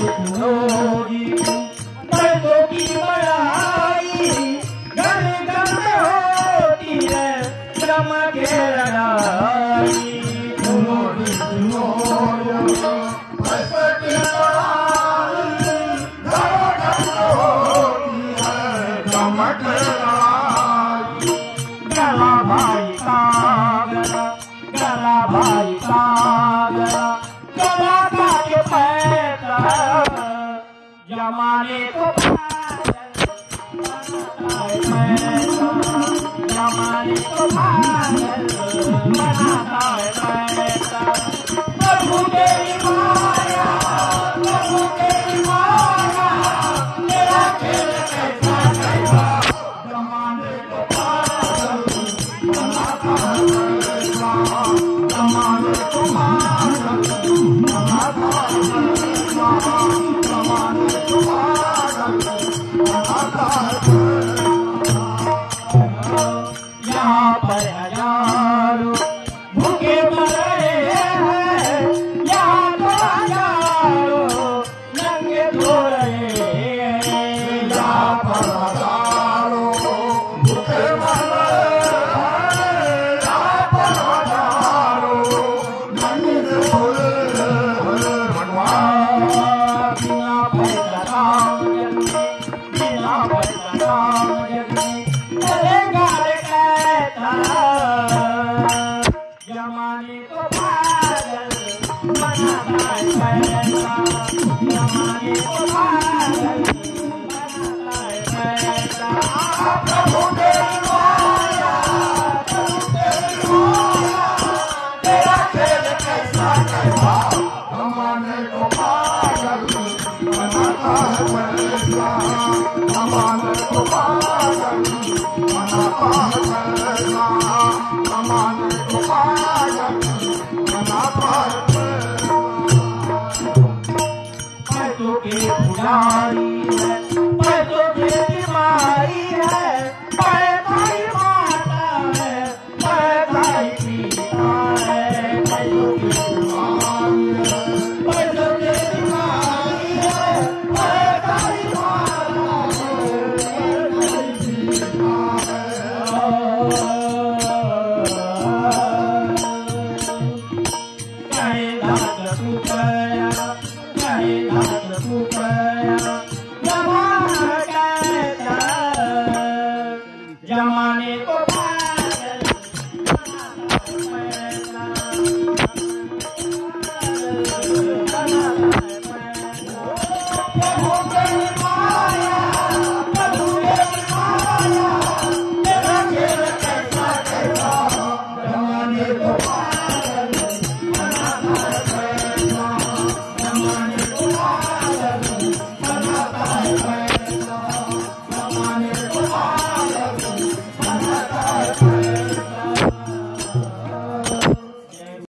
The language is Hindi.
रोगी पैसों की बड़ाई घर घर में होती है श्रम के लड़ाई। गला भाई का गला भाई का गला का के पैसा जमाने को जमाने को बनाता है पैसा। प्रभु तेरी माया प्रभु तेरी माया तेरा खेल कैसा कैसा जमाने को बनाता है पैसा। जमाने को बनाता है पैसा। जमाने को बनाता है यहाँ पर हजारों भूखे मर रहे हैं यहाँ तो हजारों नंगे धो रहे हैं। यहाँ पर हजारों भूखे मर रहे हैं यहाँ पर हजारों नंगे धो रहे हैं। भगवान बिना पैसा काम जगने बिना पैसा काम जगने चलेगा जमाने को पागल बनाता है पैसा। जमाने को पागल बनाता है पैसा। प्रभु तेरी माया प्रभु तेरी माया तेरा खेल कैसा कैसा जमाने को पागल बनाता है पैसा। जमाने को पागल बनाता है पैसा। जमाने को पागल बनाता है पैसों की पुजारी है पैसों की बीमारी है पैसा ही मारता है पैसा ही पीता है। पैसों की बीमारी है पैसों की बीमारी है पैसा ही मारता है पैसा ही पीता है। कहेगा